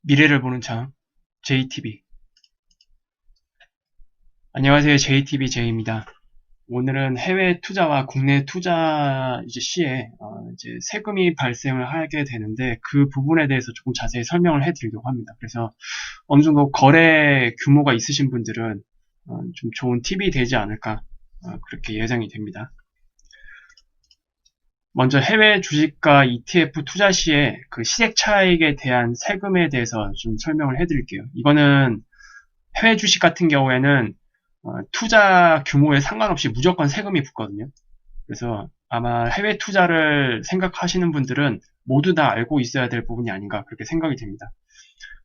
미래를 보는 창 JTB. 안녕하세요. JTB J입니다. 오늘은 해외 투자와 국내 투자 시에 이제 세금이 발생을 하게 되는데 그 부분에 대해서 조금 자세히 설명을 해드리려고 합니다. 그래서 어느 정도 거래 규모가 있으신 분들은 좀 좋은 팁이 되지 않을까 그렇게 예상이 됩니다. 먼저 해외 주식과 ETF 투자 시에 그 시세 차익에 대한 세금에 대해서 좀 설명을 해드릴게요. 이거는 해외 주식 같은 경우에는 투자 규모에 상관없이 무조건 세금이 붙거든요. 그래서 아마 해외 투자를 생각하시는 분들은 모두 다 알고 있어야 될 부분이 아닌가 그렇게 생각이 됩니다.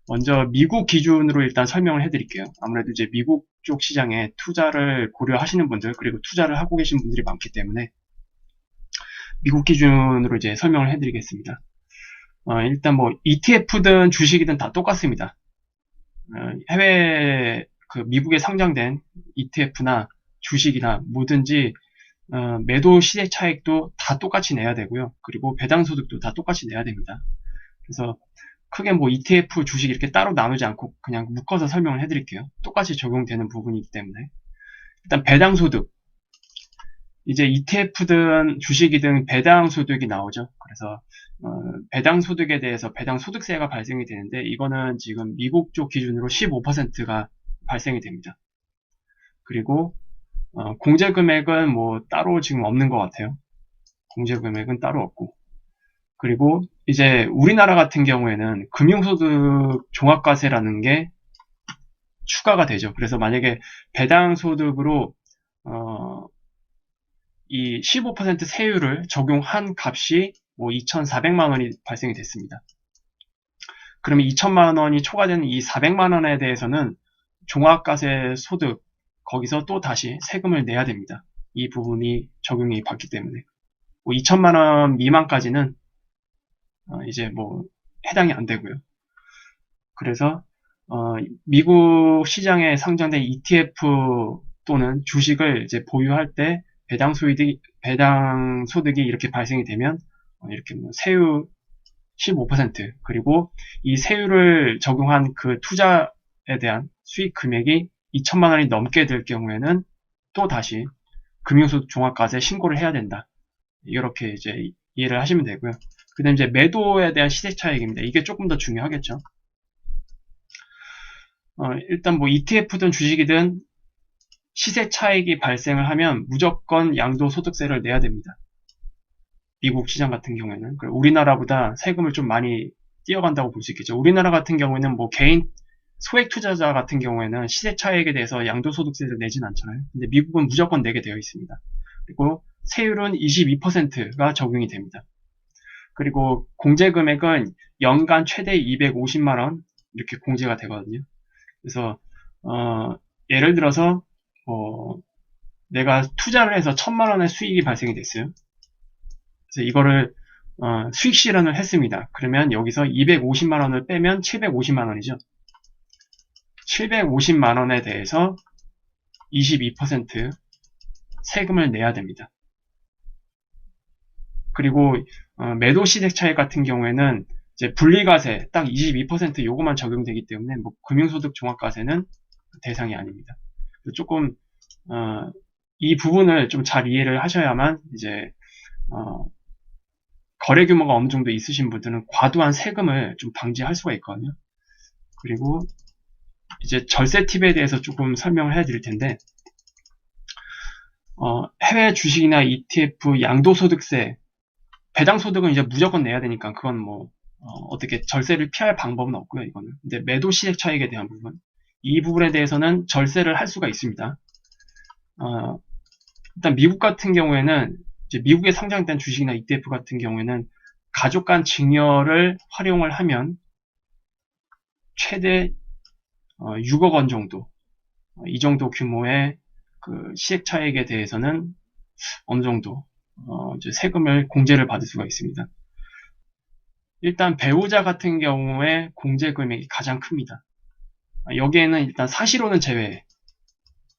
먼저 미국 기준으로 일단 설명을 해드릴게요. 아무래도 이제 미국 쪽 시장에 투자를 고려하시는 분들 그리고 투자를 하고 계신 분들이 많기 때문에 미국 기준으로 이제 설명을 해드리겠습니다. 일단 뭐 ETF든 주식이든 다 똑같습니다. 해외 미국에 상장된 ETF나 주식이나 뭐든지 매도 시세 차익도 다 똑같이 내야 되고요. 그리고 배당 소득도 다 똑같이 내야 됩니다. 그래서 크게 뭐 ETF, 주식 이렇게 따로 나누지 않고 그냥 묶어서 설명을 해드릴게요. 똑같이 적용되는 부분이기 때문에. 일단 배당 소득. 이제 ETF든 주식이든 배당 소득이 나오죠. 그래서 배당 소득에 대해서 배당 소득세가 발생이 되는데 이거는 지금 미국 쪽 기준으로 15%가 발생이 됩니다. 그리고 공제 금액은 뭐 따로 지금 없는 것 같아요. 공제 금액은 따로 없고. 그리고 이제 우리나라 같은 경우에는 금융소득 종합과세라는 게 추가가 되죠. 그래서 만약에 배당 소득으로 이 15% 세율을 적용한 값이 뭐 2,400만 원이 발생이 됐습니다. 그러면 2천만 원이 초과되는 이 400만 원에 대해서는 종합과세 소득 거기서 또 다시 세금을 내야 됩니다. 이 부분이 적용이 받기 때문에 뭐 2천만 원 미만까지는 이제 뭐 해당이 안 되고요. 그래서 미국 시장에 상장된 ETF 또는 주식을 이제 보유할 때 배당 소득이 이렇게 발생이 되면 이렇게 뭐 세율 15% 그리고 이 세율을 적용한 그 투자에 대한 수익 금액이 2천만 원이 넘게 될 경우에는 또 다시 금융소득 종합과세 신고를 해야 된다. 이렇게 이제 이해를 하시면 되고요. 그 다음에 이제 매도에 대한 시세 차익입니다. 이게 조금 더 중요하겠죠. 일단 뭐 ETF든 주식이든 시세 차익이 발생을 하면 무조건 양도소득세를 내야 됩니다. 미국 시장 같은 경우에는. 우리나라보다 세금을 좀 많이 띄어간다고 볼 수 있겠죠. 우리나라 같은 경우에는 뭐 개인 소액 투자자 같은 경우에는 시세 차익에 대해서 양도소득세를 내진 않잖아요. 근데 미국은 무조건 내게 되어 있습니다. 그리고 세율은 22%가 적용이 됩니다. 그리고 공제 금액은 연간 최대 250만 원 이렇게 공제가 되거든요. 그래서 예를 들어서 내가 투자를 해서 1,000만 원의 수익이 발생이 됐어요. 그래서 이거를 수익 실현을 했습니다. 그러면 여기서 250만 원을 빼면 750만 원이죠. 750만 원에 대해서 22% 세금을 내야 됩니다. 그리고 매도 시세 차익 같은 경우에는 이제 분리과세 딱 22% 요거만 적용되기 때문에 뭐 금융소득 종합과세는 대상이 아닙니다. 조금 이 부분을 좀 잘 이해를 하셔야만 이제 거래 규모가 어느 정도 있으신 분들은 과도한 세금을 좀 방지할 수가 있거든요. 그리고 이제 절세 팁에 대해서 조금 설명을 해드릴 텐데 해외 주식이나 ETF 양도소득세 배당소득은 이제 무조건 내야 되니까 그건 뭐 어떻게 절세를 피할 방법은 없고요. 이거는 근데 매도 시세 차익에 대한 부분 이 부분에 대해서는 절세를 할 수가 있습니다. 일단 미국 같은 경우에는 이제 미국에 상장된 주식이나 ETF 같은 경우에는 가족 간 증여를 활용을 하면 최대 6억 원 정도 이 정도 규모의 그 시액 차익에 대해서는 어느 정도 이제 세금을 공제를 받을 수가 있습니다. 일단 배우자 같은 경우에 공제 금액이 가장 큽니다. 여기에는 일단 사실혼은 제외,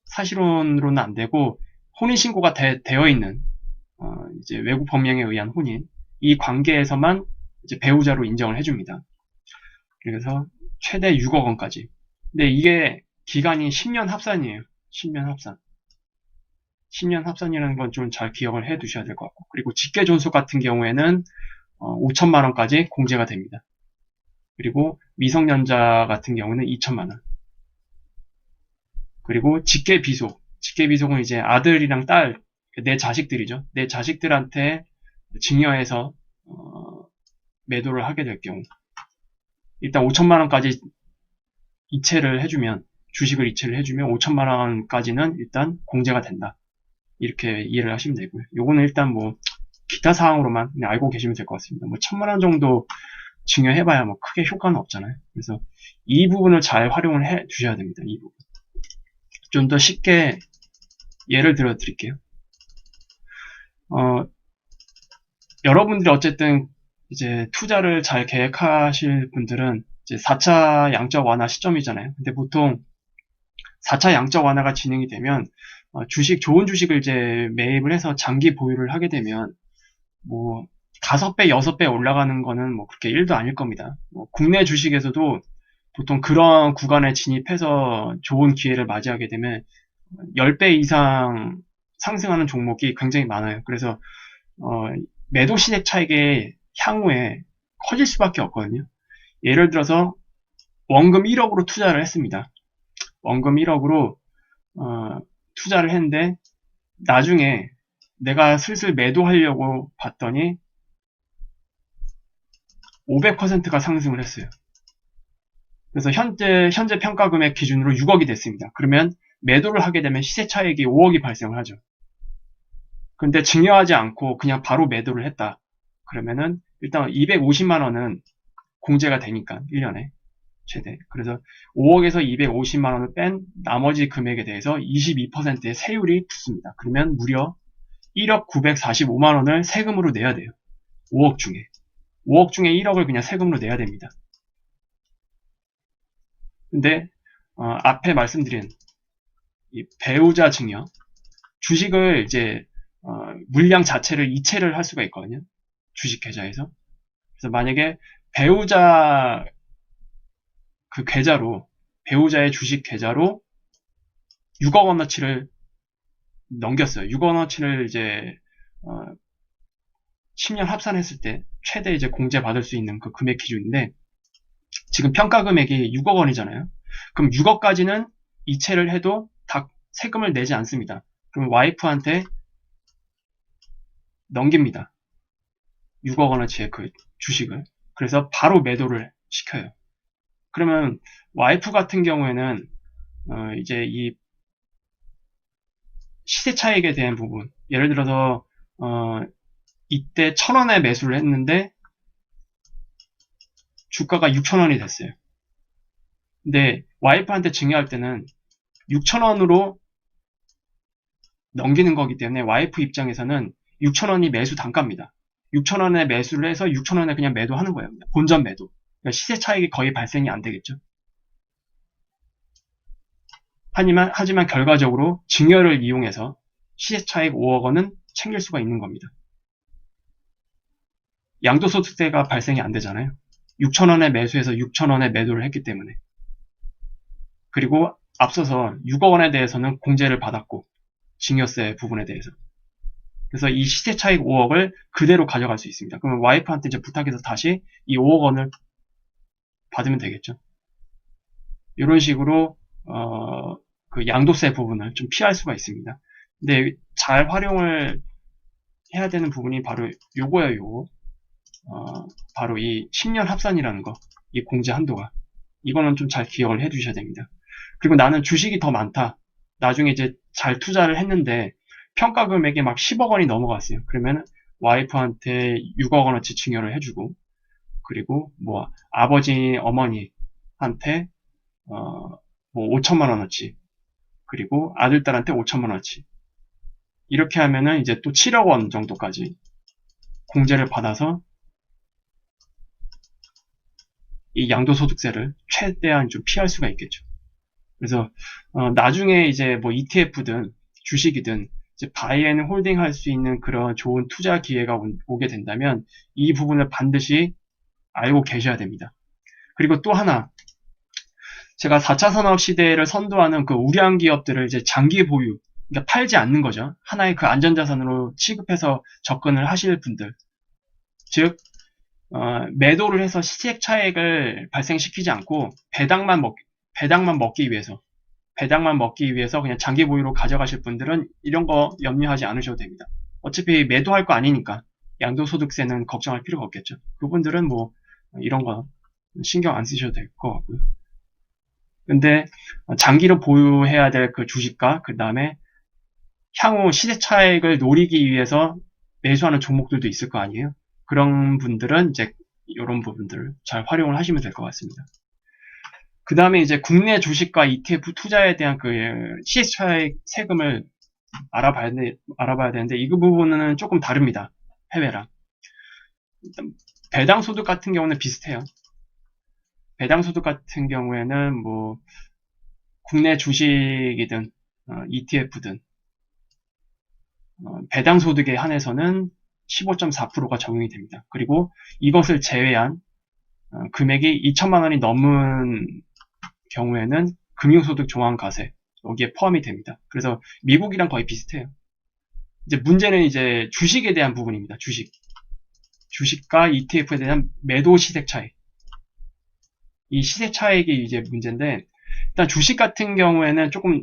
사실혼으로는 안 되고 혼인신고가 되어 있는 이제 외국 법령에 의한 혼인 이 관계에서만 이제 배우자로 인정을 해줍니다. 그래서 최대 6억 원까지. 근데 이게 기간이 10년 합산이에요. 10년 합산. 10년 합산이라는 건 좀 잘 기억을 해 두셔야 될 것 같고. 그리고 직계존속 같은 경우에는 5천만 원까지 공제가 됩니다. 그리고 미성년자 같은 경우는 2천만 원. 그리고 직계비속. 직계비속은 이제 아들이랑 딸, 내 자식들이죠. 내 자식들한테 증여해서 매도를 하게 될 경우. 일단 5천만 원까지 이체를 해주면, 주식을 이체를 해주면 5천만 원까지는 일단 공제가 된다. 이렇게 이해를 하시면 되고요. 요거는 일단 뭐 기타 사항으로만 그냥 알고 계시면 될 것 같습니다. 뭐 1,000만 원 정도 증여해봐야 뭐 크게 효과는 없잖아요. 그래서 이 부분을 잘 활용을 해 주셔야 됩니다. 이 부분. 좀 더 쉽게 예를 들어 드릴게요. 여러분들이 어쨌든 이제 투자를 잘 계획하실 분들은 이제 4차 양적 완화 시점이잖아요. 근데 보통 4차 양적 완화가 진행이 되면 좋은 주식을 이제 매입을 해서 장기 보유를 하게 되면 뭐 5배, 6배 올라가는 거는 뭐 그렇게 1도 아닐 겁니다. 뭐 국내 주식에서도 보통 그런 구간에 진입해서 좋은 기회를 맞이하게 되면 10배 이상 상승하는 종목이 굉장히 많아요. 그래서 매도 시세 차익이 향후에 커질 수밖에 없거든요. 예를 들어서 원금 1억으로 투자를 했습니다. 원금 1억으로 투자를 했는데 나중에 내가 슬슬 매도하려고 봤더니 500%가 상승을 했어요. 그래서 현재 평가 금액 기준으로 6억이 됐습니다. 그러면 매도를 하게 되면 시세 차익이 5억이 발생을 하죠. 근데 증여하지 않고 그냥 바로 매도를 했다. 그러면은 일단 250만 원은 공제가 되니까 1년에 최대. 그래서 5억에서 250만 원을 뺀 나머지 금액에 대해서 22%의 세율이 붙습니다. 그러면 무려 1억 945만 원을 세금으로 내야 돼요. 5억 중에. 5억 중에 1억을 그냥 세금으로 내야 됩니다. 근데 앞에 말씀드린 이 배우자 증여, 주식을 이제 물량 자체를 이체를 할 수가 있거든요. 주식 계좌에서. 그래서 만약에 배우자 그 계좌로, 배우자의 주식 계좌로 6억 원어치를 넘겼어요. 6억 원어치를 이제 10년 합산했을 때 최대 이제 공제 받을 수 있는 그 금액 기준인데, 지금 평가 금액이 6억 원이잖아요. 그럼 6억까지는 이체를 해도 다 세금을 내지 않습니다. 그럼 와이프한테 넘깁니다. 6억 원어치의 그 주식을. 그래서 바로 매도를 시켜요. 그러면 와이프 같은 경우에는 이제 이 시세 차익에 대한 부분, 예를 들어서 이때 1,000원에 매수를 했는데 주가가 6,000원이 됐어요. 근데 와이프한테 증여할 때는 6,000원으로 넘기는 거기 때문에 와이프 입장에서는 6,000원이 매수 단가입니다. 6,000원에 매수를 해서 6,000원에 그냥 매도하는 거예요. 본전 매도. 그러니까 시세 차익이 거의 발생이 안 되겠죠. 하지만 결과적으로 증여를 이용해서 시세 차익 5억 원은 챙길 수가 있는 겁니다. 양도소득세가 발생이 안 되잖아요. 6,000원에 매수해서 6,000원에 매도를 했기 때문에. 그리고 앞서서 6억 원에 대해서는 공제를 받았고, 증여세 부분에 대해서. 그래서 이 시세 차익 5억을 그대로 가져갈 수 있습니다. 그러면 와이프한테 이제 부탁해서 다시 이 5억 원을 받으면 되겠죠. 이런 식으로 그 양도세 부분을 좀 피할 수가 있습니다. 근데 잘 활용을 해야 되는 부분이 바로 요거예요, 요거. 바로 이 10년 합산이라는 거, 이 공제 한도가. 이거는 좀 잘 기억을 해 두셔야 됩니다. 그리고 나는 주식이 더 많다. 나중에 이제 잘 투자를 했는데 평가 금액이 막 10억 원이 넘어갔어요. 그러면 와이프한테 6억 원어치 증여를 해주고, 그리고 뭐 아버지, 어머니한테 뭐 5천만 원어치, 그리고 아들, 딸한테 5천만 원어치. 이렇게 하면은 이제 또 7억 원 정도까지 공제를 받아서 이 양도소득세를 최대한 좀 피할 수가 있겠죠. 그래서 나중에 이제 뭐 ETF든 주식이든 이제 바이앤 홀딩 할 수 있는 그런 좋은 투자 기회가 오게 된다면 이 부분을 반드시 알고 계셔야 됩니다. 그리고 또 하나, 제가 4차 산업 시대를 선도하는 그 우량 기업들을 이제 장기 보유, 그러니까 팔지 않는 거죠. 하나의 그 안전자산으로 취급해서 접근을 하실 분들. 즉, 매도를 해서 시세 차익을 발생시키지 않고 배당만 먹기 위해서 그냥 장기 보유로 가져가실 분들은 이런 거 염려하지 않으셔도 됩니다. 어차피 매도할 거 아니니까 양도소득세는 걱정할 필요가 없겠죠. 그분들은 뭐 이런 거 신경 안 쓰셔도 될 것 같고요. 근데 장기로 보유해야 될 그 주식과 그 다음에 향후 시세 차익을 노리기 위해서 매수하는 종목들도 있을 거 아니에요. 그런 분들은 이제 이런 부분들을 잘 활용을 하시면 될 것 같습니다. 그 다음에 이제 국내 주식과 ETF 투자에 대한 그 시세 차익 세금을 알아봐야 되는데 이 부분은 조금 다릅니다. 해외랑. 일단 배당 소득 같은 경우는 비슷해요. 배당 소득 같은 경우에는 뭐 국내 주식이든 ETF든 배당 소득에 한해서는 15.4%가 적용이 됩니다. 그리고 이것을 제외한 금액이 2천만 원이 넘은 경우에는 금융소득 종합과세 여기에 포함이 됩니다. 그래서 미국이랑 거의 비슷해요. 이제 문제는 이제 주식에 대한 부분입니다. 주식과 ETF에 대한 매도 시세 차익. 이 시세 차익이 이제 문제인데 일단 주식 같은 경우에는 조금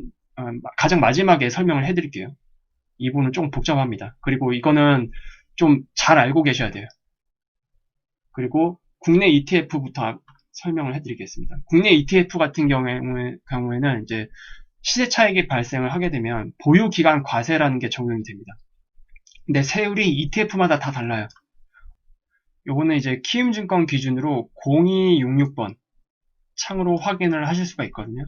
가장 마지막에 설명을 해드릴게요. 이 부분은 조금 복잡합니다. 그리고 이거는 좀 잘 알고 계셔야 돼요. 그리고 국내 ETF부터 설명을 해드리겠습니다. 국내 ETF 같은 경우에는 이제 시세 차익이 발생을 하게 되면 보유기간 과세라는 게 적용이 됩니다. 근데 세율이 ETF마다 다 달라요. 요거는 이제 키움증권 기준으로 0266번 창으로 확인을 하실 수가 있거든요.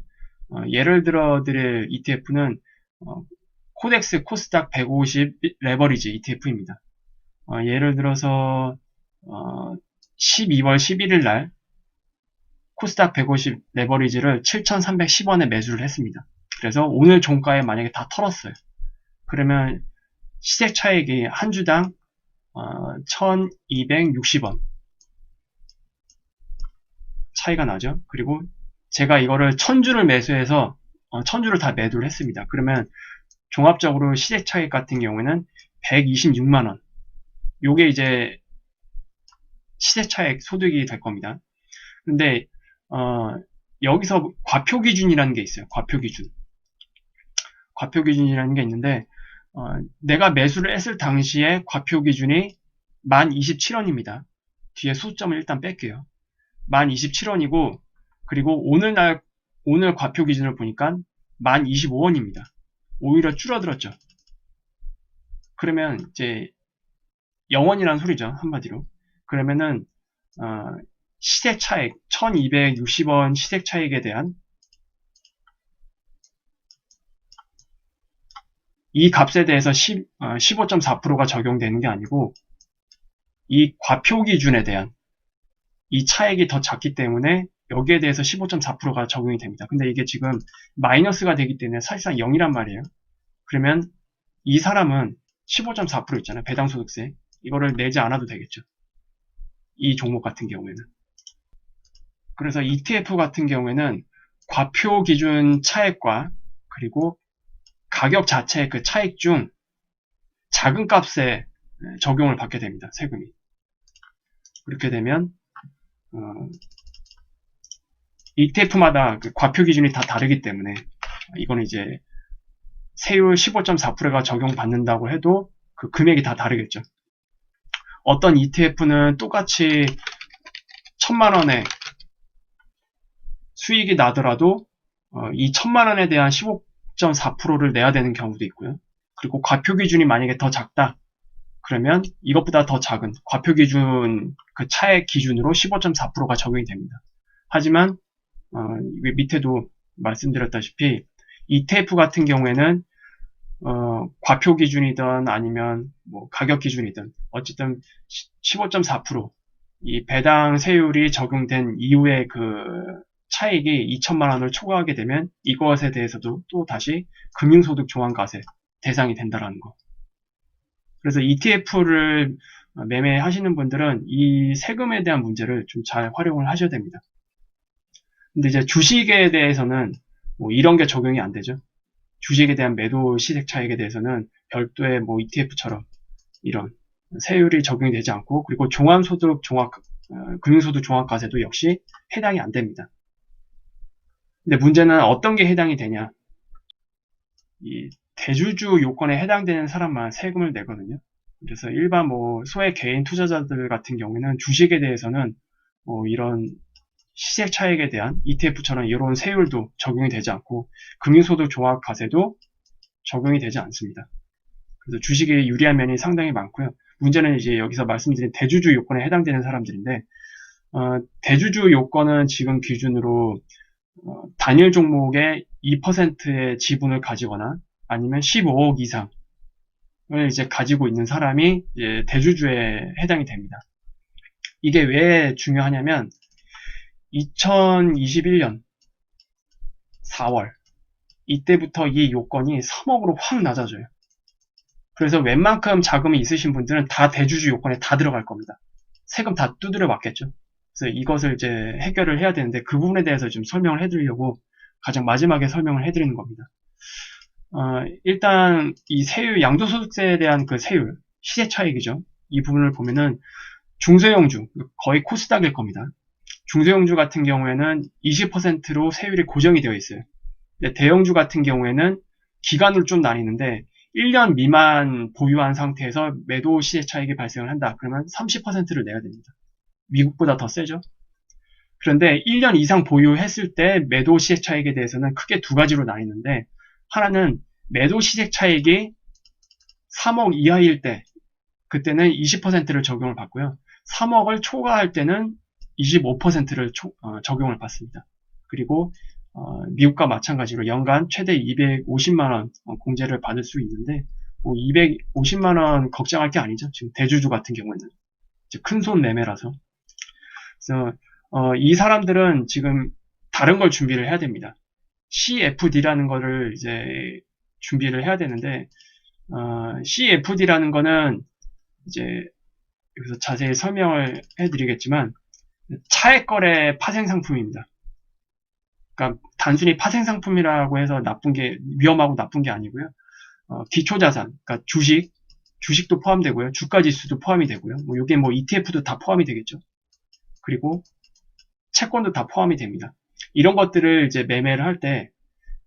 예를 들어 드릴 ETF는 코덱스 코스닥 150 레버리지 ETF입니다. 예를 들어서 12월 11일 날 코스닥 150 레버리지를 7,310원에 매수를 했습니다. 그래서 오늘 종가에 만약에 다 털었어요. 그러면 시세 차익이 한 주당 1,260원 차이가 나죠. 그리고 제가 이거를 1,000주를 매수해서 1,000주를 다 매도를 했습니다. 그러면 종합적으로 시세 차익 같은 경우에는 126만원. 요게 이제 시세 차익 소득이 될 겁니다. 근데 여기서 과표 기준이라는 게 있어요. 과표 기준이라는 게 있는데 내가 매수를 했을 당시에 과표 기준이 1027원입니다. 뒤에 수점을 일단 뺄게요. 1027원이고 그리고 오늘 과표 기준을 보니까 1025원입니다. 오히려 줄어들었죠. 그러면 이제 0원이라는 소리죠. 한마디로. 그러면은 시세 차익 1260원 시세 차익에 대한 이 값에 대해서 15.4%가 적용되는 게 아니고 이 과표 기준에 대한 이 차익이 더 작기 때문에 여기에 대해서 15.4%가 적용이 됩니다. 근데 이게 지금 마이너스가 되기 때문에 사실상 0이란 말이에요. 그러면 이 사람은 15.4% 있잖아요. 배당소득세. 이거를 내지 않아도 되겠죠. 이 종목 같은 경우에는. 그래서 ETF 같은 경우에는 과표 기준 차액과 그리고 가격 자체의 그 차익 중 작은 값에 적용을 받게 됩니다. 세금이. 그렇게 되면 ETF마다 그 과표 기준이 다 다르기 때문에 이거는 이제 세율 15.4%가 적용받는다고 해도 그 금액이 다 다르겠죠. 어떤 ETF는 똑같이 1,000만원의 수익이 나더라도 이 1,000만원에 대한 15.4%를 내야 되는 경우도 있고요. 그리고 과표 기준이 만약에 더 작다. 그러면 이것보다 더 작은 과표 기준 그 차액 기준으로 15.4%가 적용이 됩니다. 하지만 밑에도 말씀드렸다시피 ETF 같은 경우에는 과표 기준이든 아니면 뭐 가격 기준이든 어쨌든 15.4% 이 배당 세율이 적용된 이후에 그 차익이 2천만 원을 초과하게 되면 이것에 대해서도 또 다시 금융소득 종합과세 대상이 된다라는 거. 그래서 ETF를 매매하시는 분들은 이 세금에 대한 문제를 좀 잘 활용을 하셔야 됩니다. 근데 이제 주식에 대해서는 뭐 이런 게 적용이 안 되죠. 주식에 대한 매도 시세 차익에 대해서는 별도의 뭐 ETF처럼 이런 세율이 적용이 되지 않고, 그리고 금융소득 종합과세도 역시 해당이 안 됩니다. 근데 문제는 어떤 게 해당이 되냐? 이 대주주 요건에 해당되는 사람만 세금을 내거든요. 그래서 일반 뭐 소액 개인 투자자들 같은 경우에는 주식에 대해서는 뭐 이런 시세 차익에 대한 ETF처럼 이런 세율도 적용이 되지 않고, 금융소득 종합과세도 적용이 되지 않습니다. 그래서 주식에 유리한 면이 상당히 많고요. 문제는 이제 여기서 말씀드린 대주주 요건에 해당되는 사람들인데, 대주주 요건은 지금 기준으로 단일 종목의 2%의 지분을 가지거나 아니면 15억 이상을 이제 가지고 있는 사람이 이제 대주주에 해당이 됩니다. 이게 왜 중요하냐면 2021년 4월 이때부터 이 요건이 3억으로 확 낮아져요. 그래서 웬만큼 자금이 있으신 분들은 다 대주주 요건에 다 들어갈 겁니다. 세금 다 두드려 맞겠죠. 그래서 이것을 이제 해결을 해야 되는데, 그 부분에 대해서 좀 설명을 해드리려고 가장 마지막에 설명을 해드리는 겁니다. 일단 이 세율, 양도소득세에 대한 그 세율, 시세 차익이죠. 이 부분을 보면은 중소형주, 거의 코스닥일 겁니다. 중소형주 같은 경우에는 20%로 세율이 고정이 되어 있어요. 근데 대형주 같은 경우에는 기간으로 좀 나뉘는데 1년 미만 보유한 상태에서 매도 시세 차익이 발생을 한다. 그러면 30%를 내야 됩니다. 미국보다 더 세죠. 그런데 1년 이상 보유했을 때 매도 시세 차익에 대해서는 크게 두 가지로 나뉘는데, 하나는 매도 시세 차익이 3억 이하일 때, 그때는 20%를 적용을 받고요. 3억을 초과할 때는 25%를 적용을 받습니다. 그리고 미국과 마찬가지로 연간 최대 250만원 공제를 받을 수 있는데, 뭐 250만원 걱정할 게 아니죠. 지금 대주주 같은 경우에는 큰 손 매매라서. 그래서 이 사람들은 지금 다른 걸 준비를 해야 됩니다. CFD라는 거를 이제 준비를 해야 되는데, CFD라는 거는 이제 여기서 자세히 설명을 해드리겠지만, 차액거래 파생상품입니다. 그러니까 단순히 파생상품이라고 해서 위험하고 나쁜 게 아니고요. 기초자산, 그러니까 주식도 포함되고요. 주가지수도 포함이 되고요. 뭐 이게 뭐 ETF도 다 포함이 되겠죠. 그리고 채권도 다 포함이 됩니다. 이런 것들을 이제 매매를 할 때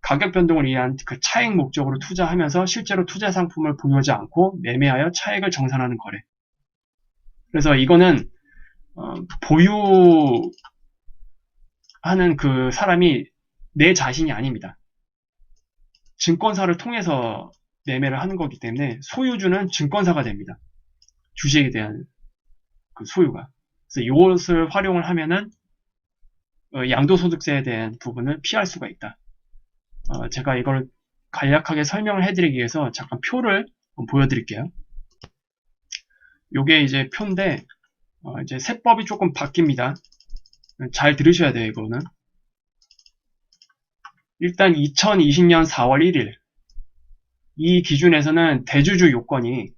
가격 변동을 위한 그 차익 목적으로 투자하면서 실제로 투자 상품을 보유하지 않고 매매하여 차익을 정산하는 거래. 그래서 이거는 보유하는 그 사람이 내 자신이 아닙니다. 증권사를 통해서 매매를 하는 거기 때문에 소유주는 증권사가 됩니다. 주식에 대한 그 소유가. 그래서 이것을 활용을 하면은 양도소득세에 대한 부분을 피할 수가 있다. 제가 이걸 간략하게 설명을 해드리기 위해서 잠깐 표를 보여드릴게요. 요게 이제 표인데, 이제 세법이 조금 바뀝니다. 잘 들으셔야 돼요, 이거는. 일단 2020년 4월 1일. 이 기준에서는 대주주 요건이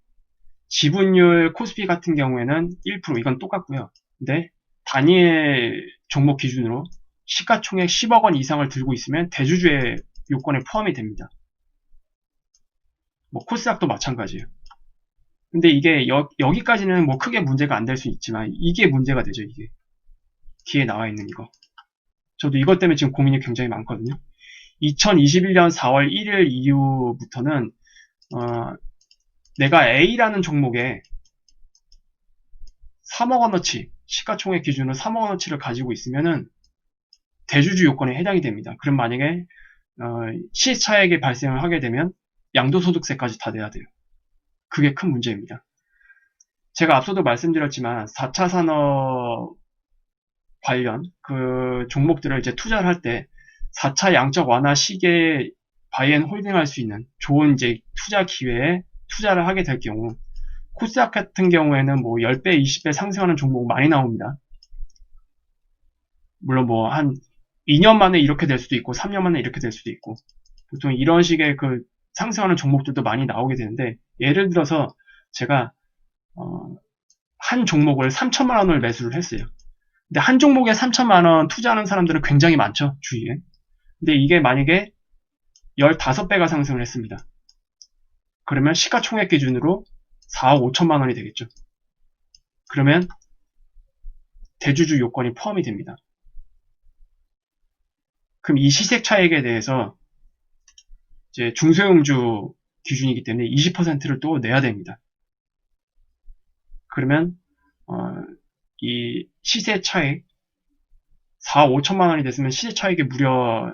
지분율 코스피 같은 경우에는 1%, 이건 똑같고요. 근데 단일 종목 기준으로 시가총액 10억 원 이상을 들고 있으면 대주주의 요건에 포함이 됩니다. 뭐 코스닥도 마찬가지예요. 근데 이게 여기까지는 뭐 크게 문제가 안 될 수 있지만 이게 문제가 되죠. 이게 뒤에 나와 있는 이거. 저도 이것 때문에 지금 고민이 굉장히 많거든요. 2021년 4월 1일 이후부터는 내가 A라는 종목에 3억 원어치, 시가총액 기준으로 3억 원어치를 가지고 있으면은 대주주 요건에 해당이 됩니다. 그럼 만약에 시차액이 발생을 하게 되면 양도소득세까지 다 내야 돼요. 그게 큰 문제입니다. 제가 앞서도 말씀드렸지만 4차 산업 관련 그 종목들을 이제 투자를 할 때 4차 양적 완화 시기에 바이앤홀딩 할 수 있는 좋은 이제 투자 기회에 투자를 하게 될 경우, 코스닥 같은 경우에는 뭐 10배, 20배 상승하는 종목 많이 나옵니다. 물론 뭐 한 2년 만에 이렇게 될 수도 있고 3년 만에 이렇게 될 수도 있고, 보통 이런 식의 그 상승하는 종목들도 많이 나오게 되는데, 예를 들어서 제가 한 종목을 3천만 원을 매수를 했어요. 근데 한 종목에 3천만 원 투자하는 사람들은 굉장히 많죠, 주위에. 근데 이게 만약에 15배가 상승을 했습니다. 그러면 시가총액 기준으로 4억 5천만 원이 되겠죠. 그러면 대주주 요건이 포함이 됩니다. 그럼 이 시세 차익에 대해서 이제 중소형주 기준이기 때문에 20%를 또 내야 됩니다. 그러면 이 시세 차익 4억 5천만 원이 됐으면 시세 차익이 무려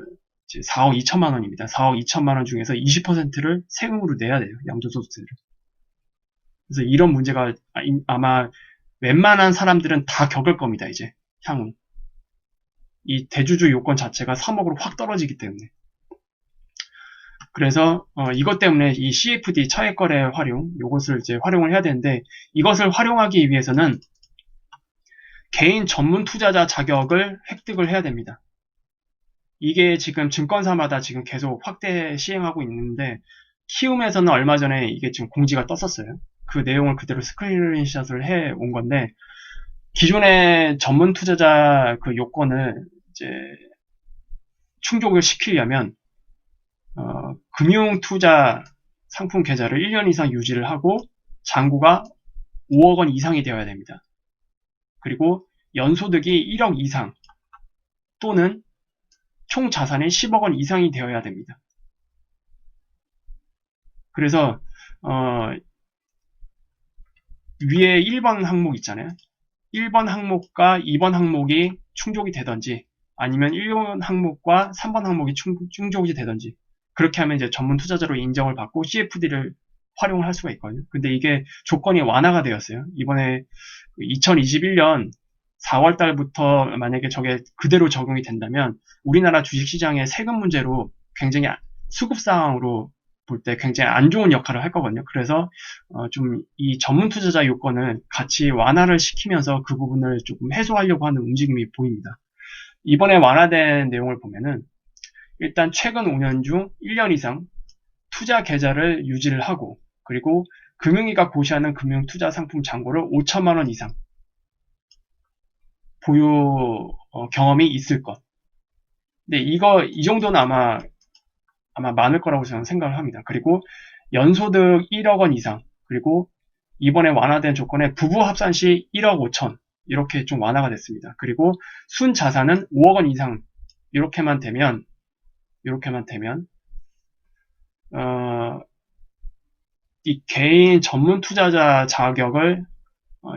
4억 2천만 원입니다. 4억 2천만 원 중에서 20%를 세금으로 내야 돼요. 양도소득세를. 그래서 이런 문제가 아마 웬만한 사람들은 다 겪을 겁니다. 이제 향후. 이 대주주 요건 자체가 3억으로 확 떨어지기 때문에. 그래서 이것 때문에 이 CFD 차익거래 활용, 이것을 이제 활용을 해야 되는데, 이것을 활용하기 위해서는 개인 전문 투자자 자격을 획득을 해야 됩니다. 이게 지금 증권사마다 지금 계속 확대 시행하고 있는데, 키움에서는 얼마 전에 이게 지금 공지가 떴었어요. 그 내용을 그대로 스크린샷을 해 온 건데, 기존의 전문 투자자 그 요건을 이제 충족을 시키려면 금융투자 상품 계좌를 1년 이상 유지를 하고 잔고가 5억 원 이상이 되어야 됩니다. 그리고 연소득이 1억 이상 또는 총 자산이 10억 원 이상이 되어야 됩니다. 그래서 위에 1번 항목 있잖아요. 1번 항목과 2번 항목이 충족이 되든지 아니면 1번 항목과 3번 항목이 충족이 되든지 그렇게 하면 이제 전문 투자자로 인정을 받고 CFD를 활용을 할 수가 있거든요. 근데 이게 조건이 완화가 되었어요. 이번에 2021년 4월 달부터 만약에 저게 그대로 적용이 된다면 우리나라 주식시장의 세금 문제로 굉장히 수급 상황으로 볼 때 굉장히 안 좋은 역할을 할 거거든요. 그래서 좀 이 전문 투자자 요건을 같이 완화를 시키면서 그 부분을 조금 해소하려고 하는 움직임이 보입니다. 이번에 완화된 내용을 보면은 일단 최근 5년 중 1년 이상 투자 계좌를 유지를 하고 그리고 금융위가 고시하는 금융투자 상품 잔고를 5천만 원 이상 보유 경험이 있을 것. 근데 이 정도는 아마 많을 거라고 저는 생각을 합니다. 그리고 연소득 1억 원 이상 그리고 이번에 완화된 조건에 부부 합산 시 1억 5천 이렇게 좀 완화가 됐습니다. 그리고 순 자산은 5억 원 이상 이렇게만 되면 이 개인 전문 투자자 자격을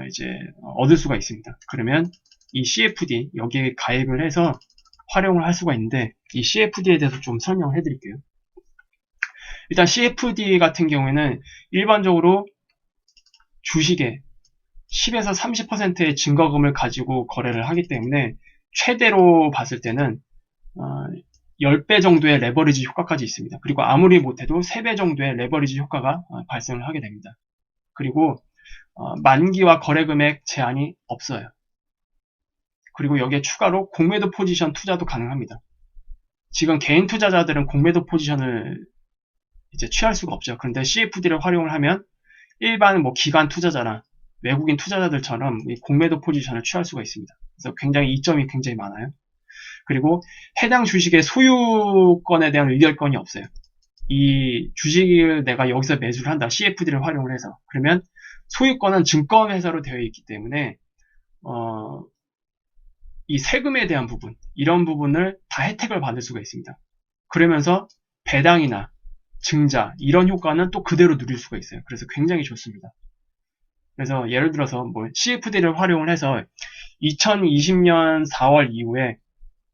이제 얻을 수가 있습니다. 그러면 이 CFD 여기에 가입을 해서 활용을 할 수가 있는데 이 CFD에 대해서 좀 설명을 해드릴게요. 일단 CFD 같은 경우에는 일반적으로 주식에 10에서 30%의 증거금을 가지고 거래를 하기 때문에 최대로 봤을 때는 10배 정도의 레버리지 효과까지 있습니다. 그리고 아무리 못해도 3배 정도의 레버리지 효과가 발생을 하게 됩니다. 그리고 만기와 거래금액 제한이 없어요. 그리고 여기에 추가로 공매도 포지션 투자도 가능합니다. 지금 개인 투자자들은 공매도 포지션을 이제 취할 수가 없죠. 그런데 CFD를 활용을 하면 일반 기관 투자자나 외국인 투자자들처럼 이 공매도 포지션을 취할 수가 있습니다. 그래서 굉장히 이점이 굉장히 많아요. 그리고 해당 주식의 소유권에 대한 의결권이 없어요. 이 주식을 내가 여기서 매수를 한다. CFD를 활용을 해서. 그러면 소유권은 증권회사로 되어 있기 때문에 이 세금에 대한 부분, 이런 부분을 다 혜택을 받을 수가 있습니다. 그러면서 배당이나 증자, 이런 효과는 또 그대로 누릴 수가 있어요. 그래서 굉장히 좋습니다. 그래서 예를 들어서 CFD를 활용을 해서 2020년 4월 이후에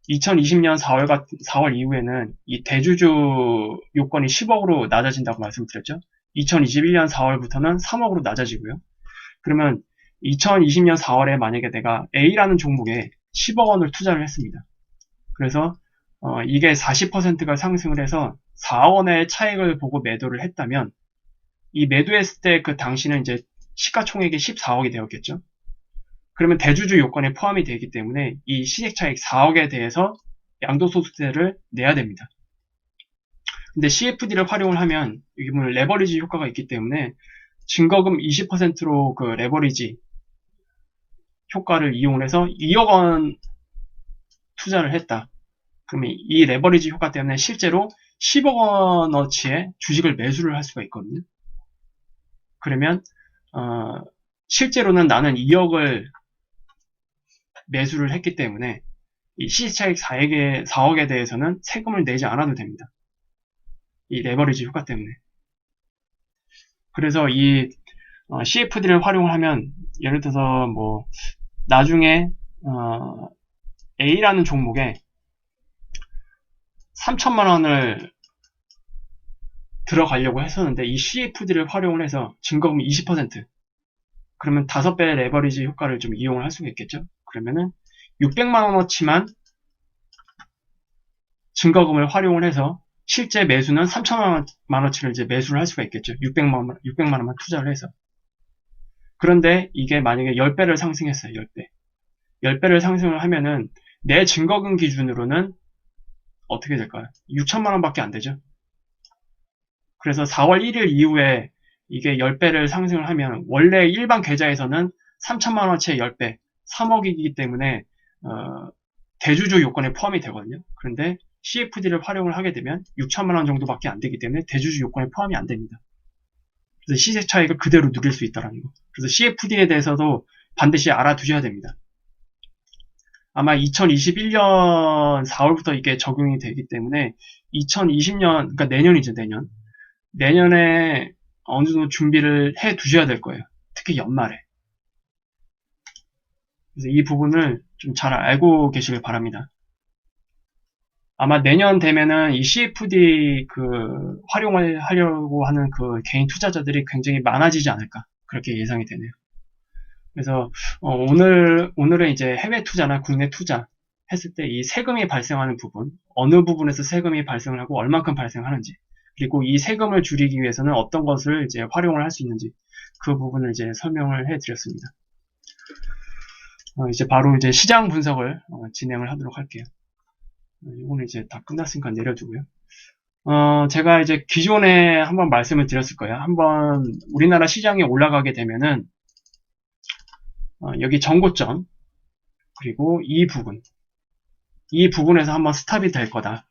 4월 이후에는 이 대주주 요건이 10억으로 낮아진다고 말씀드렸죠. 2021년 4월부터는 3억으로 낮아지고요. 그러면 2020년 4월에 만약에 내가 A라는 종목에 10억 원을 투자를 했습니다. 그래서 이게 40%가 상승을 해서 4억 원의 차익을 보고 매도를 했다면 이 매도했을 때 그 당시는 이제 시가총액이 14억이 되었겠죠. 그러면 대주주 요건에 포함이 되기 때문에 이 시세차익 4억에 대해서 양도소득세를 내야 됩니다. 근데 CFD를 활용을 하면 여기 보면 레버리지 효과가 있기 때문에 증거금 20%로 그 레버리지 효과를 이용해서 2억 원 투자를 했다. 그러면 이 레버리지 효과 때문에 실제로 10억 원어치의 주식을 매수를 할 수가 있거든요. 그러면 실제로는 나는 2억을 매수를 했기 때문에 이 시세차익 4억에 대해서는 세금을 내지 않아도 됩니다. 이 레버리지 효과 때문에. 그래서 이 CFD를 활용을 하면 예를 들어서 뭐 나중에 A라는 종목에 3천만 원을 들어가려고 했었는데 이 CFD를 활용을 해서 증거금 20% 그러면 5배 레버리지 효과를 좀 이용을 할 수가 있겠죠. 그러면은 600만 원어치만 증거금을 활용을 해서 실제 매수는 3천만 원어치를 이제 매수를 할 수가 있겠죠. 600만 원만 투자를 해서. 그런데 이게 만약에 10배를 상승했어요. 10배. 10배를 상승을 하면은 내 증거금 기준으로는 어떻게 될까요? 6천만 원밖에 안 되죠. 그래서 4월 1일 이후에 이게 10배를 상승을 하면 원래 일반 계좌에서는 3천만 원어치의 10배, 3억이기 때문에 대주주 요건에 포함이 되거든요. 그런데 CFD를 활용을 하게 되면 6천만 원 정도밖에 안 되기 때문에 대주주 요건에 포함이 안 됩니다. 그래서 시세 차익을 그대로 누릴 수 있다는 거. 그래서 CFD에 대해서도 반드시 알아두셔야 됩니다. 아마 2021년 4월부터 이게 적용이 되기 때문에 2020년, 그러니까 내년이죠, 내년. 내년에 어느 정도 준비를 해 두셔야 될 거예요. 특히 연말에. 그래서 이 부분을 좀 잘 알고 계시길 바랍니다. 아마 내년 되면은 이 CFD 활용을 하려고 하는 그 개인 투자자들이 굉장히 많아지지 않을까. 그렇게 예상이 되네요. 그래서 오늘은 이제 해외 투자나 국내 투자 했을 때 이 세금이 발생하는 부분, 어느 부분에서 세금이 발생을 하고 얼만큼 발생하는지, 그리고 이 세금을 줄이기 위해서는 어떤 것을 이제 활용을 할 수 있는지 그 부분을 이제 설명을 해드렸습니다. 이제 바로 이제 시장 분석을 진행을 하도록 할게요. 이거는 이제 다 끝났으니까 내려두고요. 제가 이제 기존에 한번 말씀을 드렸을 거예요. 한번 우리나라 시장이 올라가게 되면은 여기 전고점 그리고 이 부분에서 한번 스탑이 될 거다.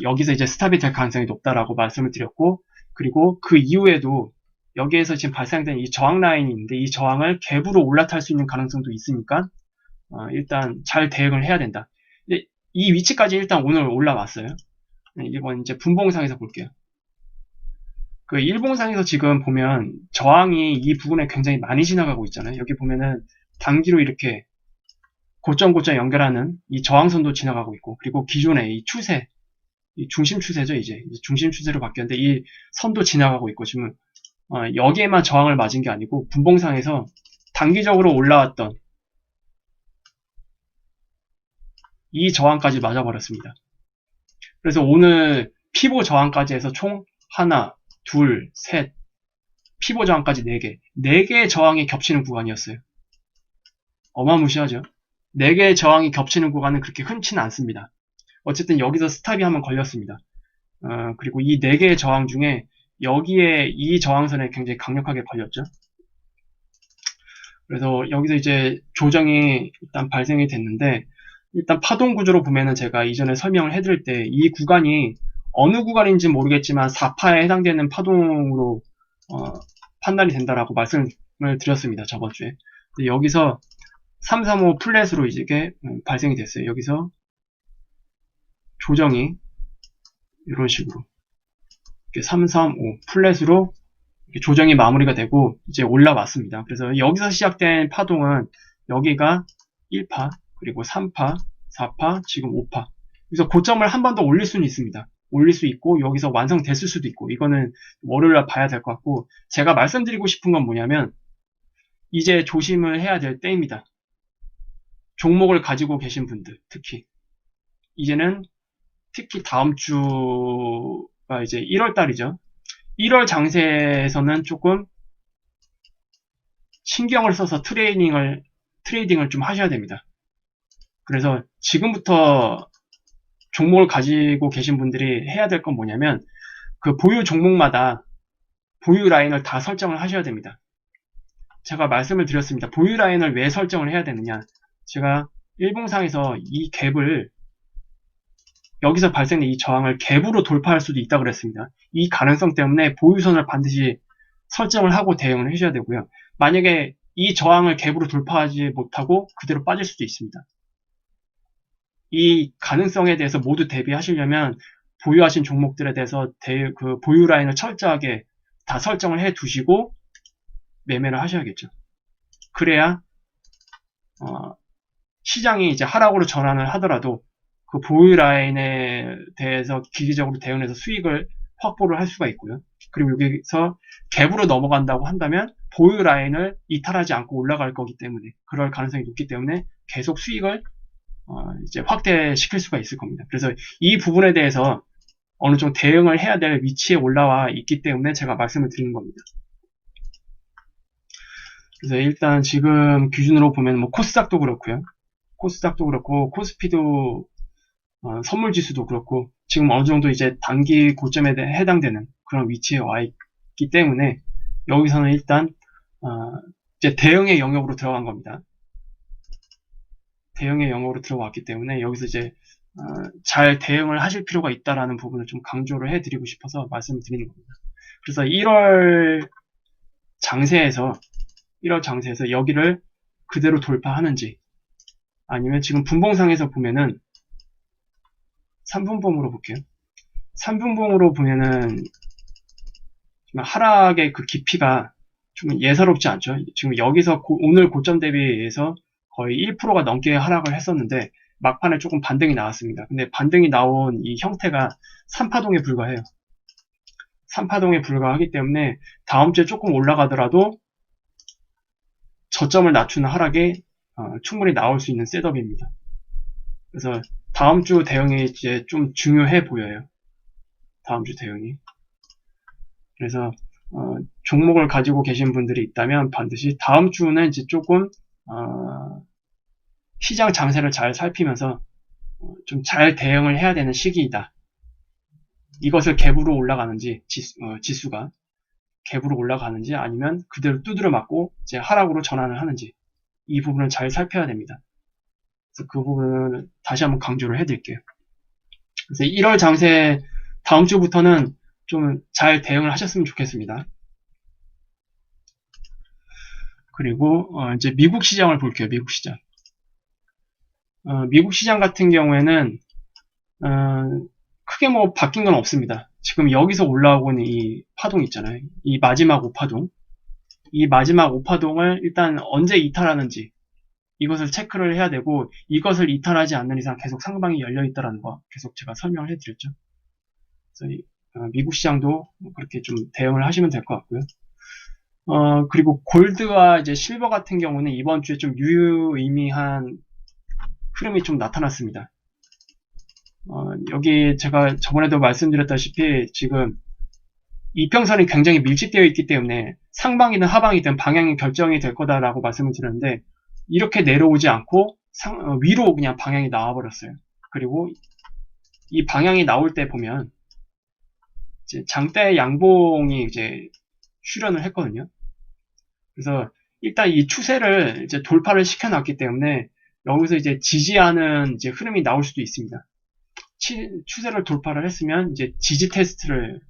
여기서 이제 스탑이 될 가능성이 높다라고 말씀을 드렸고, 그리고 그 이후에도 여기에서 지금 발생된 이 저항 라인이 있는데 이 저항을 갭으로 올라탈 수 있는 가능성도 있으니까 일단 잘 대응을 해야 된다. 이 위치까지 일단 오늘 올라왔어요. 이번 이제 분봉상에서 볼게요. 그 일봉상에서 지금 보면 저항이 이 부분에 굉장히 많이 지나가고 있잖아요. 여기 보면은 단기로 이렇게 고점 연결하는 이 저항선도 지나가고 있고, 그리고 기존의 이 추세, 이 중심 추세죠. 이제 중심 추세로 바뀌었는데 이 선도 지나가고 있고, 지금 여기에만 저항을 맞은 게 아니고 분봉상에서 단기적으로 올라왔던 이 저항까지 맞아버렸습니다. 그래서 오늘 피보 저항까지 해서 총 하나, 둘, 셋, 피보 저항까지 4개. 4개의 저항이 겹치는 구간이었어요. 어마무시하죠. 4개의 저항이 겹치는 구간은 그렇게 흔치는 않습니다. 어쨌든 여기서 스탑이 한번 걸렸습니다. 그리고 이 4개의 저항 중에 여기에 이 저항선에 굉장히 강력하게 걸렸죠. 그래서 여기서 이제 조정이 일단 발생이 됐는데, 일단 파동 구조로 보면은 제가 이전에 설명을 해드릴 때 이 구간이 어느 구간인지 모르겠지만 4파에 해당되는 파동으로 판단이 된다라고 말씀을 드렸습니다. 저번 주에. 여기서 335 플랫으로 이게 발생이 됐어요. 여기서 조정이 이런 식으로 335 플랫으로 조정이 마무리가 되고 이제 올라왔습니다. 그래서 여기서 시작된 파동은 여기가 1파, 그리고 3파, 4파, 지금 5파. 그래서 고점을 한 번 더 올릴 수는 있습니다. 올릴 수 있고 여기서 완성됐을 수도 있고, 이거는 월요일날 봐야 될 것 같고, 제가 말씀드리고 싶은 건 뭐냐면 이제 조심을 해야 될 때입니다. 종목을 가지고 계신 분들 특히 이제는 특히 다음 주가 이제 1월 달이죠. 1월 장세에서는 조금 신경을 써서 트레이딩을 좀 하셔야 됩니다. 그래서 지금부터 종목을 가지고 계신 분들이 해야 될 건 뭐냐면 그 보유 종목마다 보유 라인을 다 설정을 하셔야 됩니다. 제가 말씀을 드렸습니다. 보유 라인을 왜 설정을 해야 되느냐. 제가 일봉상에서 이 갭을 여기서 발생된 이 저항을 갭으로 돌파할 수도 있다고 그랬습니다. 이 가능성 때문에 보유선을 반드시 설정을 하고 대응을 해줘야 되고요. 만약에 이 저항을 갭으로 돌파하지 못하고 그대로 빠질 수도 있습니다. 이 가능성에 대해서 모두 대비하시려면 보유하신 종목들에 대해서 그 보유 라인을 철저하게 다 설정을 해 두시고 매매를 하셔야겠죠. 그래야 시장이 이제 하락으로 전환을 하더라도 그 보유 라인에 대해서 기기적으로 대응해서 수익을 확보를 할 수가 있고요. 그리고 여기서 갭으로 넘어간다고 한다면 보유 라인을 이탈하지 않고 올라갈 거기 때문에 그럴 가능성이 높기 때문에 계속 수익을 이제 확대시킬 수가 있을 겁니다. 그래서 이 부분에 대해서 어느 정도 대응을 해야 될 위치에 올라와 있기 때문에 제가 말씀을 드리는 겁니다. 그래서 일단 지금 기준으로 보면 뭐 코스닥도 그렇고요. 코스닥도 그렇고 코스피도 선물 지수도 그렇고 지금 어느 정도 이제 단기 고점에 해당되는 그런 위치에 와 있기 때문에 여기서는 일단 이제 대응의 영역으로 들어간 겁니다. 대응의 영역으로 들어왔기 때문에 여기서 이제 잘 대응을 하실 필요가 있다라는 부분을 좀 강조를 해드리고 싶어서 말씀을 드리는 겁니다. 그래서 1월 장세에서 여기를 그대로 돌파하는지 아니면 지금 분봉상에서 보면은 3분봉으로 볼게요. 3분봉으로 보면은 하락의 그 깊이가 좀 예사롭지 않죠. 지금 여기서 오늘 고점 대비해서 거의 1%가 넘게 하락을 했었는데 막판에 조금 반등이 나왔습니다. 근데 반등이 나온 이 형태가 3파동에 불과해요. 3파동에 불과하기 때문에 다음 주에 조금 올라가더라도 저점을 낮추는 하락이 충분히 나올 수 있는 셋업입니다. 그래서 다음 주 대응이 이제 좀 중요해 보여요. 다음 주 대응이. 그래서 종목을 가지고 계신 분들이 있다면 반드시 다음 주는 이제 조금 시장 장세를 잘 살피면서 좀 잘 대응을 해야 되는 시기이다. 이것을 갭으로 올라가는지 지수가 갭으로 올라가는지 아니면 그대로 두드려 맞고 이제 하락으로 전환을 하는지 이 부분을 잘 살펴야 됩니다. 그래서 그 부분을 다시 한번 강조를 해드릴게요. 그래서 1월 장세 다음 주부터는 좀 잘 대응을 하셨으면 좋겠습니다. 그리고 이제 미국 시장을 볼게요. 미국 시장. 미국 시장 같은 경우에는 크게 뭐 바뀐 건 없습니다. 지금 여기서 올라오고 있는 이 파동 있잖아요. 이 마지막 5파동. 이 마지막 5파동을 일단 언제 이탈하는지 이것을 체크를 해야 되고 이것을 이탈하지 않는 이상 계속 상방이 열려 있다는 거 계속 제가 설명을 해드렸죠. 그래서 미국 시장도 그렇게 좀 대응을 하시면 될 것 같고요. 그리고 골드와 이제 실버 같은 경우는 이번 주에 좀 유의미한 흐름이 좀 나타났습니다. 여기 제가 저번에도 말씀드렸다시피 지금 이평선이 굉장히 밀집되어 있기 때문에 상방이든 하방이든 방향이 결정이 될 거다라고 말씀을 드렸는데 이렇게 내려오지 않고 위로 그냥 방향이 나와 버렸어요. 그리고 이 방향이 나올 때 보면 이제 장대 양봉이 이제 출현을 했거든요. 그래서 일단 이 추세를 이제 돌파를 시켜놨기 때문에 여기서 이제 지지하는 이제 흐름이 나올 수도 있습니다. 추세를 돌파를 했으면 이제 지지 테스트를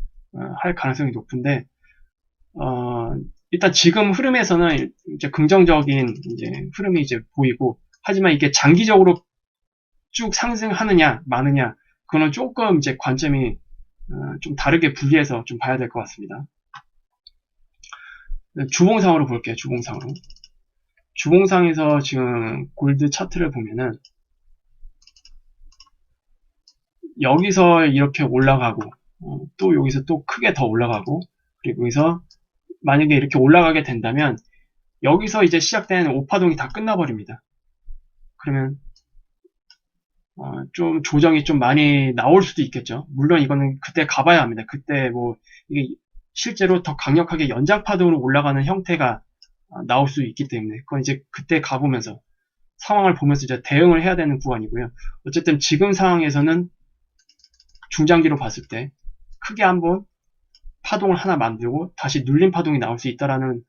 할 가능성이 높은데 일단 지금 흐름에서는 이제 긍정적인 이제 흐름이 이제 보이고 하지만 이게 장기적으로 쭉 상승하느냐 마느냐 그거는 조금 이제 관점이 좀 다르게 분리해서 좀 봐야 될 것 같습니다. 주봉상으로 볼게요. 주봉상으로. 주봉상에서 지금 골드 차트를 보면은 여기서 이렇게 올라가고 또 여기서 또 크게 더 올라가고 그리고 여기서 만약에 이렇게 올라가게 된다면 여기서 이제 시작된 5파동이 다 끝나버립니다. 그러면 좀 조정이 좀 많이 나올 수도 있겠죠. 물론 이거는 그때 가봐야 합니다. 그때 뭐 이게 실제로 더 강력하게 연장파동으로 올라가는 형태가 나올 수 있기 때문에 그건 이제 그때 가보면서 상황을 보면서 이제 대응을 해야 되는 구간이고요. 어쨌든 지금 상황에서는 중장기로 봤을 때 크게 한번 파동을 하나 만들고 다시 눌림 파동이 나올 수 있다라는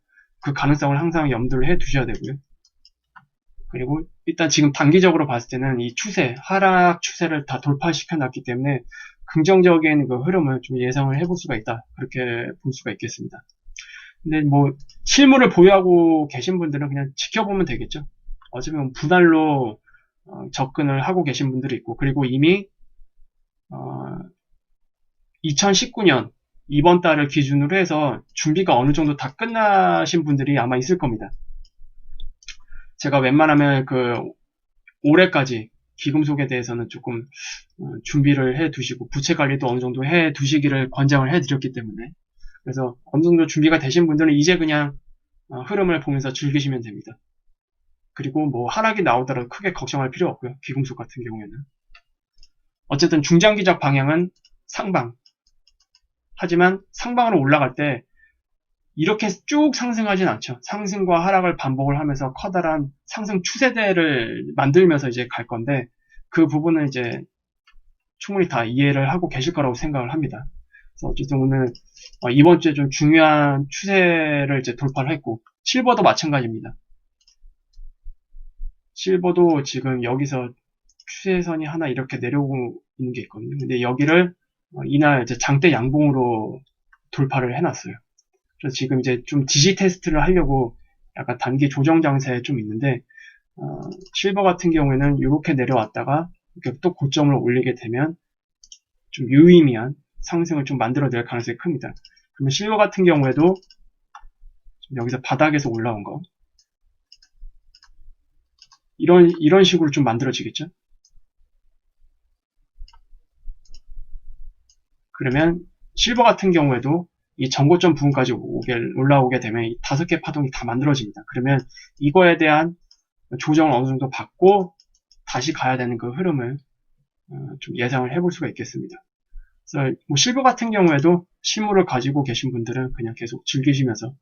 그 가능성을 항상 염두를 해 두셔야 되고요. 그리고 일단 지금 단기적으로 봤을 때는 이 추세, 하락 추세를 다 돌파시켜 놨기 때문에 긍정적인 그 흐름을 좀 예상을 해볼 수가 있다. 그렇게 볼 수가 있겠습니다. 근데 뭐 실물을 보유하고 계신 분들은 그냥 지켜보면 되겠죠. 어차피 분할로 접근을 하고 계신 분들이 있고, 그리고 이미 2019년 이번 달을 기준으로 해서 준비가 어느 정도 다 끝나신 분들이 아마 있을 겁니다. 제가 웬만하면 올해까지 기금속에 대해서는 조금 준비를 해 두시고 부채 관리도 어느 정도 해 두시기를 권장을 해 드렸기 때문에, 그래서 어느 정도 준비가 되신 분들은 이제 그냥 흐름을 보면서 즐기시면 됩니다. 그리고 뭐 하락이 나오더라도 크게 걱정할 필요 없고요. 기금속 같은 경우에는 어쨌든 중장기적 방향은 상방. 하지만 상방으로 올라갈 때 이렇게 쭉 상승하진 않죠. 상승과 하락을 반복을 하면서 커다란 상승 추세대를 만들면서 이제 갈 건데, 그 부분은 이제 충분히 다 이해를 하고 계실 거라고 생각을 합니다. 그래서 어쨌든 오늘 이번 주에 좀 중요한 추세를 이제 돌파를 했고, 실버도 마찬가지입니다. 실버도 지금 여기서 추세선이 하나 이렇게 내려오고 있는 게 있거든요. 근데 여기를 이날 이제 장대 양봉으로 돌파를 해놨어요. 그래서 지금 이제 좀 지지 테스트를 하려고 약간 단기 조정 장세에 좀 있는데, 실버 같은 경우에는 이렇게 내려왔다가 이렇게 또 고점을 올리게 되면 좀 유의미한 상승을 좀 만들어낼 가능성이 큽니다. 그러면 실버 같은 경우에도 여기서 바닥에서 올라온 거 이런 식으로 좀 만들어지겠죠. 그러면 실버 같은 경우에도 이 전고점 부분까지 올라오게 되면 이 5개 파동이 다 만들어집니다. 그러면 이거에 대한 조정을 어느 정도 받고 다시 가야 되는 그 흐름을 좀 예상을 해볼 수가 있겠습니다. 그래서 뭐 실버 같은 경우에도 실물을 가지고 계신 분들은 그냥 계속 즐기시면서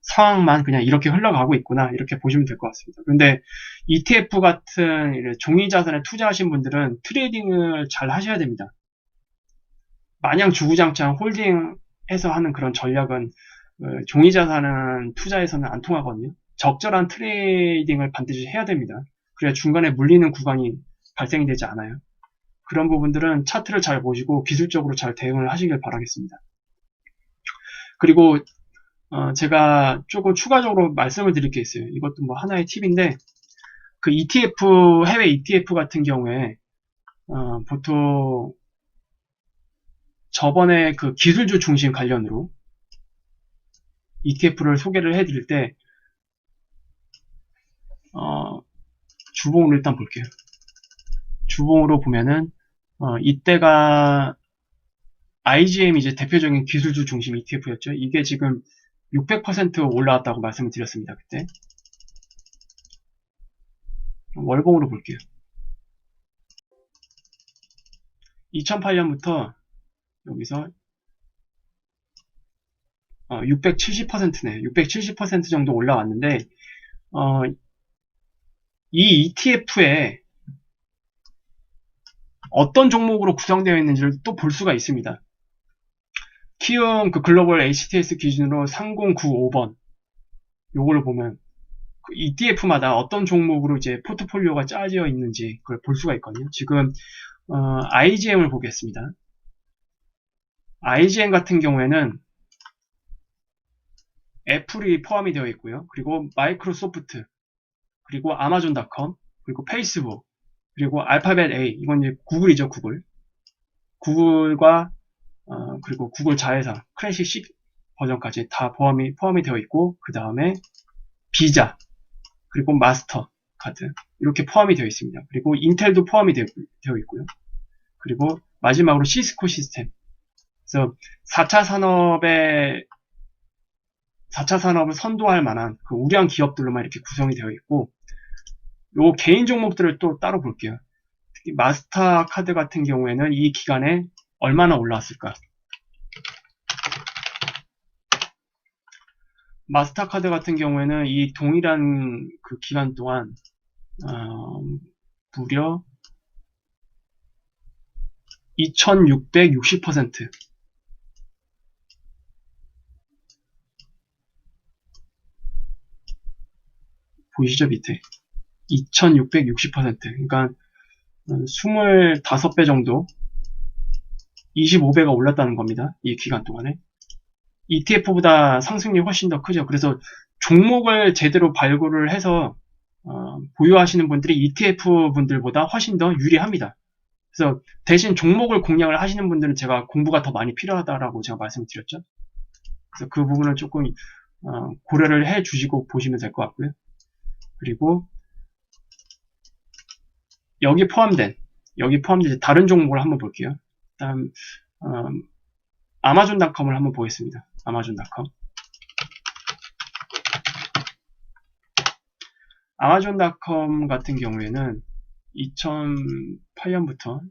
상황만 그냥 이렇게 흘러가고 있구나 이렇게 보시면 될 것 같습니다. 근데 ETF 같은 종이 자산에 투자하신 분들은 트레이딩을 잘 하셔야 됩니다. 마냥 주구장창 홀딩해서 하는 그런 전략은 종이 자산은 투자에서는 안 통하거든요. 적절한 트레이딩을 반드시 해야 됩니다. 그래야 중간에 물리는 구간이 발생이 되지 않아요. 그런 부분들은 차트를 잘 보시고 기술적으로 잘 대응을 하시길 바라겠습니다. 그리고 제가 조금 추가적으로 말씀을 드릴 게 있어요. 이것도 뭐 하나의 팁인데, 그 ETF, 해외 ETF 같은 경우에 보통 저번에 그 기술주 중심 관련으로 ETF를 소개를 해드릴 때 주봉으로 일단 볼게요. 주봉으로 보면은 이때가 IGM이 이제 대표적인 기술주 중심 ETF였죠. 이게 지금 600% 올라왔다고 말씀을 드렸습니다. 그때 월봉으로 볼게요. 2008년부터 여기서 670%네. 670% 정도 올라왔는데 이 ETF에 어떤 종목으로 구성되어 있는지를 또 볼 수가 있습니다. 키움 그 글로벌 HTS 기준으로 3095번 요걸로 보면 그 ETF마다 어떤 종목으로 이제 포트폴리오가 짜져 있는지 그걸 볼 수가 있거든요. 지금 IGM을 보겠습니다. IGM 같은 경우에는 애플이 포함이 되어 있고요. 그리고 마이크로소프트, 그리고 아마존닷컴, 그리고 페이스북, 그리고 알파벳 A, 이건 이제 구글이죠, 구글. 구글과 그리고 구글 자회사 클래식 C 버전까지 다 포함이 되어 있고, 그 다음에 비자, 그리고 마스터 카드 이렇게 포함이 되어 있습니다. 그리고 인텔도 포함이 되어 있고요. 그리고 마지막으로 시스코 시스템. 그래서 4차 산업을 선도할 만한 그 우량 기업들로만 이렇게 구성이 되어 있고, 요 개인 종목들을 또 따로 볼게요. 특히 마스터카드 같은 경우에는 이 기간에 얼마나 올라왔을까? 마스터카드 같은 경우에는 이 동일한 그 기간 동안 무려 2660% 보이시죠? 밑에 2660%. 그러니까 25배 정도, 25배가 올랐다는 겁니다. 이 기간 동안에. ETF보다 상승률이 훨씬 더 크죠. 그래서 종목을 제대로 발굴을 해서 보유하시는 분들이 ETF 분들보다 훨씬 더 유리합니다. 그래서 대신 종목을 공략을 하시는 분들은 제가 공부가 더 많이 필요하다라고 제가 말씀드렸죠. 그래서 그 부분은 조금 고려를 해 주시고 보시면 될 것 같고요. 그리고 여기 포함된 다른 종목을 한번 볼게요. 일단 아마존닷컴을 한번 보겠습니다. 아마존닷컴. 아마존닷컴 같은 경우에는 2008년부터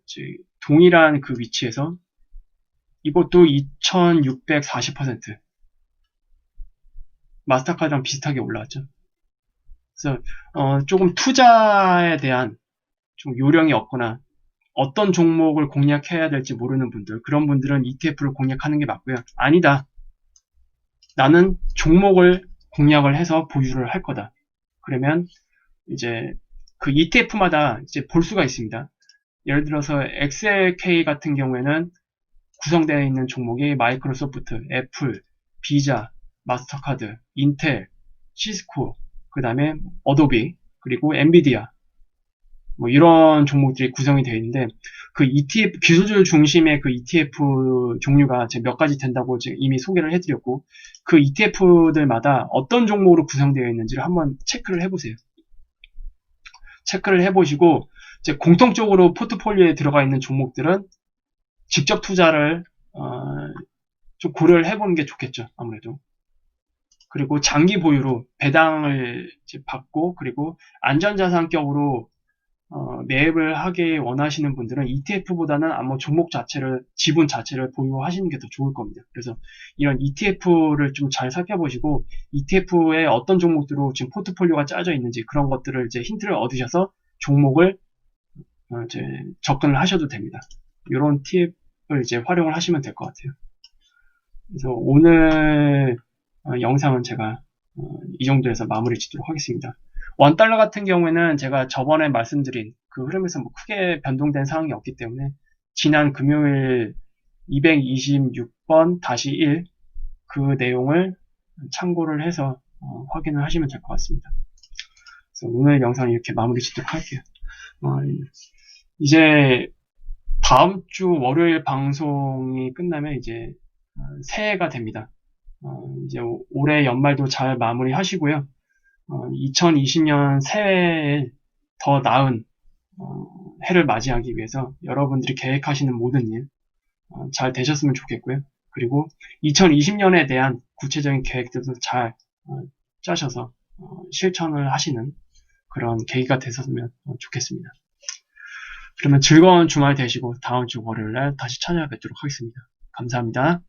동일한 그 위치에서 이것도 2640% 마스터카드랑 비슷하게 올라왔죠. 그래서 조금 투자에 대한 좀 요령이 없거나 어떤 종목을 공략해야 될지 모르는 분들, 그런 분들은 ETF를 공략하는 게 맞고요. 아니다. 나는 종목을 공략을 해서 보유를 할 거다. 그러면 이제 그 ETF마다 이제 볼 수가 있습니다. 예를 들어서 XLK 같은 경우에는 구성되어 있는 종목이 마이크로소프트, 애플, 비자, 마스터카드, 인텔, 시스코, 그 다음에 어도비, 그리고 엔비디아, 뭐 이런 종목들이 구성이 되어 있는데 그 ETF 기술주 중심의 그 ETF 종류가 몇 가지 된다고 이미 소개를 해드렸고 그 ETF들마다 어떤 종목으로 구성되어 있는지를 한번 체크를 해보세요. 체크를 해보시고 이제 공통적으로 포트폴리오에 들어가 있는 종목들은 직접 투자를 좀 고려를 해보는 게 좋겠죠. 아무래도. 그리고 장기 보유로 배당을 받고 그리고 안전자산격으로 매입을 하기 원하시는 분들은 ETF보다는 아마 종목 자체를, 지분 자체를 보유하시는 게 더 좋을 겁니다. 그래서 이런 ETF를 좀 잘 살펴보시고 ETF에 어떤 종목들로 지금 포트폴리오가 짜져 있는지 그런 것들을 이제 힌트를 얻으셔서 종목을 이제 접근을 하셔도 됩니다. 이런 팁을 이제 활용을 하시면 될 것 같아요. 그래서 오늘 영상은 제가 이 정도에서 마무리 짓도록 하겠습니다. 원달러 같은 경우에는 제가 저번에 말씀드린 그 흐름에서 뭐 크게 변동된 상황이 없기 때문에 지난 금요일 226번-1 그 내용을 참고를 해서 확인을 하시면 될 것 같습니다. 그래서 오늘 영상 이렇게 마무리 짓도록 할게요. 이제 다음 주 월요일 방송이 끝나면 이제 새해가 됩니다. 이제 올해 연말도 잘 마무리 하시고요. 2020년 새해에 더 나은 해를 맞이하기 위해서 여러분들이 계획하시는 모든 일 잘 되셨으면 좋겠고요. 그리고 2020년에 대한 구체적인 계획들도 잘 짜셔서 실천을 하시는 그런 계기가 되셨으면 좋겠습니다. 그러면 즐거운 주말 되시고 다음 주 월요일날 다시 찾아뵙도록 하겠습니다. 감사합니다.